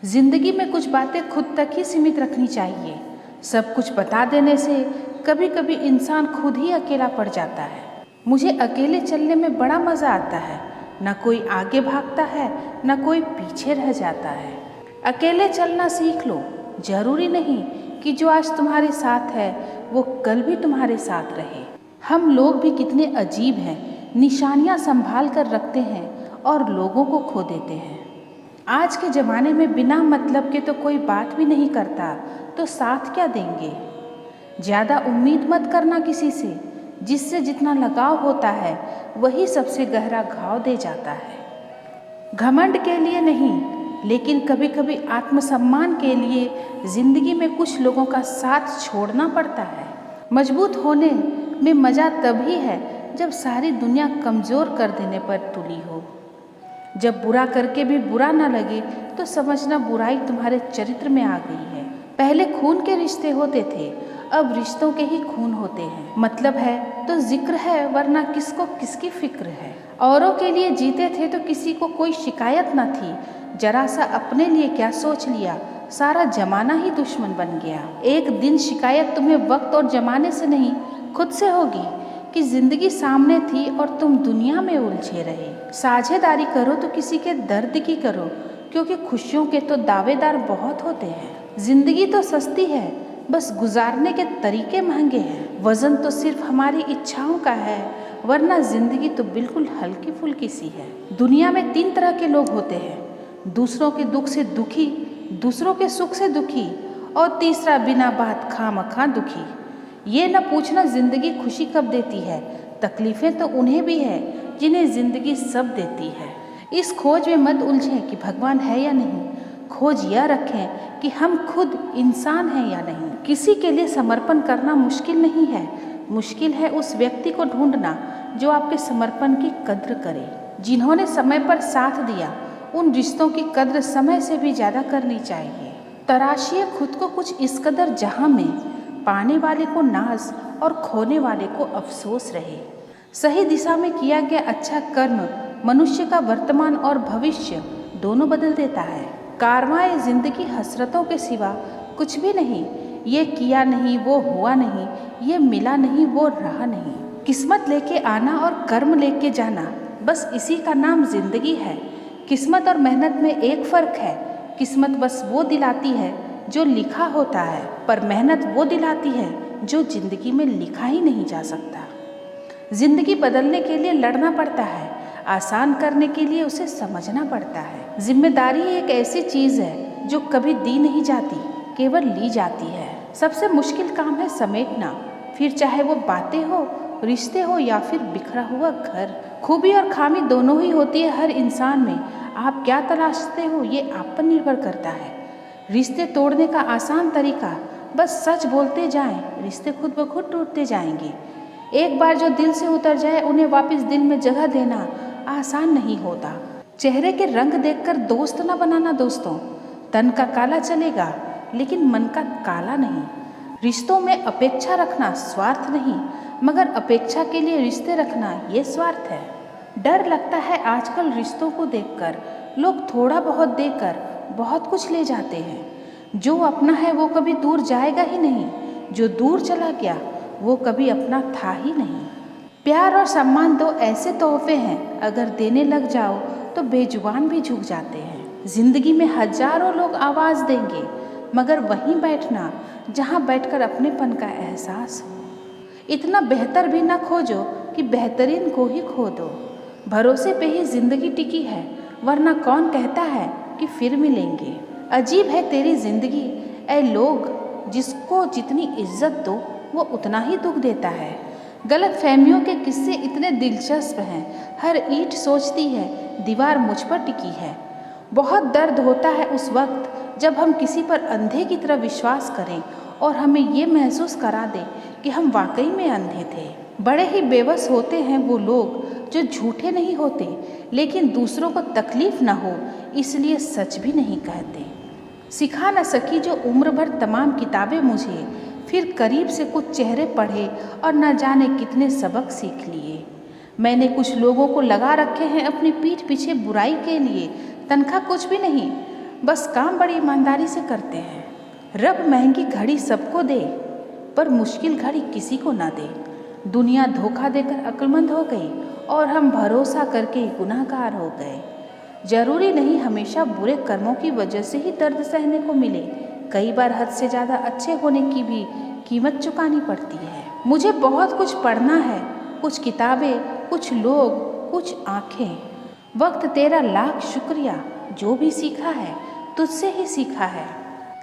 जिंदगी में कुछ बातें खुद तक ही सीमित रखनी चाहिए। सब कुछ बता देने से कभी कभी इंसान खुद ही अकेला पड़ जाता है। मुझे अकेले चलने में बड़ा मज़ा आता है। न कोई आगे भागता है, न कोई पीछे रह जाता है। अकेले चलना सीख लो। जरूरी नहीं कि जो आज तुम्हारे साथ है वो कल भी तुम्हारे साथ रहे। हम लोग भी कितने अजीब हैं, निशानियां संभाल कर रखते हैं और लोगों को खो देते हैं। आज के ज़माने में बिना मतलब के तो कोई बात भी नहीं करता, तो साथ क्या देंगे। ज़्यादा उम्मीद मत करना किसी से। जिससे जितना लगाव होता है वही सबसे गहरा घाव दे जाता है। घमंड के लिए नहीं, लेकिन कभी कभी आत्मसम्मान के लिए ज़िंदगी में कुछ लोगों का साथ छोड़ना पड़ता है। मजबूत होने में मज़ा तभी है जब सारी दुनिया कमज़ोर कर देने पर तुली हो। जब बुरा करके भी बुरा ना लगे तो समझना बुराई तुम्हारे चरित्र में आ गई है। पहले खून के रिश्ते होते थे, अब रिश्तों के ही खून होते हैं। मतलब है तो जिक्र है, वरना किसको किसकी फिक्र है। औरों के लिए जीते थे तो किसी को कोई शिकायत न थी। जरा सा अपने लिए क्या सोच लिया, सारा जमाना ही दुश्मन बन गया। एक दिन शिकायत तुम्हें वक्त और जमाने से नहीं, खुद से होगी कि जिंदगी सामने थी और तुम दुनिया में उलझे रहे। साझेदारी करो तो किसी के दर्द की करो, क्योंकि खुशियों के तो दावेदार बहुत होते हैं। जिंदगी तो सस्ती है, बस गुजारने के तरीके महंगे हैं। वजन तो सिर्फ हमारी इच्छाओं का है, वरना जिंदगी तो बिल्कुल हल्की फुल्की सी है। दुनिया में 3 तरह के लोग होते हैं, दूसरों के दुख से दुखी, दूसरों के सुख से दुखी, और तीसरा बिना बात खामखा दुखी। ये न पूछना जिंदगी खुशी कब देती है, तकलीफें तो उन्हें भी है जिन्हें जिंदगी सब देती है। इस खोज में मत उलझें कि भगवान है या नहीं, खोज यह रखें कि हम खुद इंसान हैं या नहीं। किसी के लिए समर्पण करना मुश्किल नहीं है, मुश्किल है उस व्यक्ति को ढूंढना जो आपके समर्पण की कद्र करे। जिन्होंने समय पर साथ दिया, उन रिश्तों की कद्र समय से भी ज़्यादा करनी चाहिए। तराशिए खुद को कुछ इस कदर जहाँ में पाने वाले को नाज और खोने वाले को अफसोस रहे। सही दिशा में किया गया अच्छा कर्म मनुष्य का वर्तमान और भविष्य दोनों बदल देता है। कारवां जिंदगी हसरतों के सिवा कुछ भी नहीं। ये किया नहीं वो हुआ नहीं, ये मिला नहीं वो रहा नहीं। किस्मत लेके आना और कर्म लेके जाना, बस इसी का नाम जिंदगी है। किस्मत और मेहनत में एक फ़र्क है। किस्मत बस वो दिलाती है जो लिखा होता है, पर मेहनत वो दिलाती है जो जिंदगी में लिखा ही नहीं जा सकता। जिंदगी बदलने के लिए लड़ना पड़ता है, आसान करने के लिए उसे समझना पड़ता है। जिम्मेदारी एक ऐसी चीज़ है जो कभी दी नहीं जाती, केवल ली जाती है। सबसे मुश्किल काम है समेटना, फिर चाहे वो बातें हो, रिश्ते हो या फिर बिखरा हुआ घर। खूबी और खामी दोनों ही होती है हर इंसान में। आप क्या तलाशते हो ये आप पर निर्भर करता है। रिश्ते तोड़ने का आसान तरीका, बस सच बोलते जाएं, रिश्ते खुद ब खुद टूटते जाएंगे। एक बार जो दिल से उतर जाए उन्हें वापस दिल में जगह देना आसान नहीं होता। चेहरे के रंग देखकर दोस्त न बनाना दोस्तों। तन का काला चलेगा लेकिन मन का काला नहीं। रिश्तों में अपेक्षा रखना स्वार्थ नहीं, मगर अपेक्षा के लिए रिश्ते रखना ये स्वार्थ है। डर लगता है आजकल रिश्तों को देखकर, लोग थोड़ा बहुत देकर बहुत कुछ ले जाते हैं। जो अपना है वो कभी दूर जाएगा ही नहीं, जो दूर चला गया वो कभी अपना था ही नहीं। प्यार और सम्मान दो ऐसे तोहफे हैं, अगर देने लग जाओ तो बेजुबान भी झुक जाते हैं। जिंदगी में हजारों लोग आवाज़ देंगे, मगर वहीं बैठना जहाँ बैठकर अपनेपन का एहसास हो। इतना बेहतर भी ना खोजो कि बेहतरीन को ही खो दो। भरोसे पे ही जिंदगी टिकी है, वरना कौन कहता है कि फिर मिलेंगे। अजीब है तेरी जिंदगी ऐ लोग, जिसको जितनी इज्जत दो वो उतना ही दुख देता है। गलत फहमियों के किस्से इतने दिलचस्प हैं, हर ईंट सोचती है दीवार मुझ पर टिकी है। बहुत दर्द होता है उस वक्त जब हम किसी पर अंधे की तरह विश्वास करें और हमें ये महसूस करा दें कि हम वाकई में अंधे थे। बड़े ही बेबस होते हैं वो लोग जो झूठे नहीं होते, लेकिन दूसरों को तकलीफ ना हो इसलिए सच भी नहीं कहते। सिखा न सकी जो उम्र भर तमाम किताबें मुझे, फिर करीब से कुछ चेहरे पढ़े और न जाने कितने सबक सीख लिए। मैंने कुछ लोगों को लगा रखे हैं अपनी पीठ पीछे बुराई के लिए, तनख्वाह कुछ भी नहीं, बस काम बड़ी ईमानदारी से करते हैं। रब महंगी घड़ी सबको दे, पर मुश्किल घड़ी किसी को ना दे। दुनिया धोखा देकर अक्लमंद हो गई और हम भरोसा करके गुनाहगार हो गए। जरूरी नहीं हमेशा बुरे कर्मों की वजह से ही दर्द सहने को मिले। कई बार हद से ज़्यादा अच्छे होने की भी कीमत चुकानी पड़ती है। मुझे बहुत कुछ पढ़ना है, कुछ किताबें, कुछ लोग, कुछ आँखें। वक्त तेरा लाख शुक्रिया, जो भी सीखा है तुझसे ही सीखा है।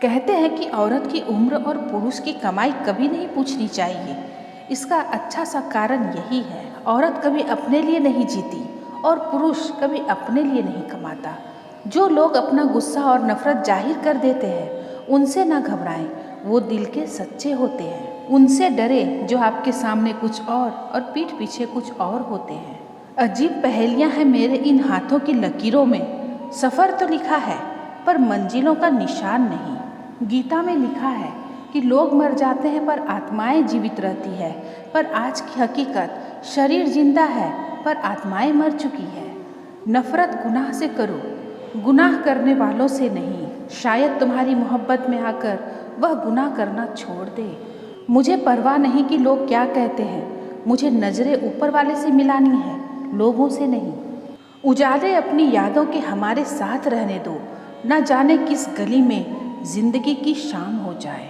कहते हैं कि औरत की उम्र और पुरुष की कमाई कभी नहीं पूछनी चाहिए। इसका अच्छा सा कारण यही है, औरत कभी अपने लिए नहीं जीती और पुरुष कभी अपने लिए नहीं कमाता। जो लोग अपना गुस्सा और नफरत जाहिर कर देते हैं उनसे ना घबराएं, वो दिल के सच्चे होते हैं। उनसे डरे जो आपके सामने कुछ और पीठ पीछे कुछ और होते हैं। अजीब पहेलियां हैं मेरे इन हाथों की लकीरों में। सफ़र तो लिखा है पर मंजिलों का निशान नहीं। गीता में लिखा है कि लोग मर जाते हैं पर आत्माएं जीवित रहती है, पर आज की हकीकत शरीर जिंदा है पर आत्माएं मर चुकी है। नफ़रत गुनाह से करो, गुनाह करने वालों से नहीं। शायद तुम्हारी मोहब्बत में आकर वह गुनाह करना छोड़ दे। मुझे परवाह नहीं कि लोग क्या कहते हैं, मुझे नज़रें ऊपर वाले से मिलानी है, लोगों से नहीं। उजाले अपनी यादों के हमारे साथ रहने दो, ना जाने किस गली में जिंदगी की शाम हो जाए।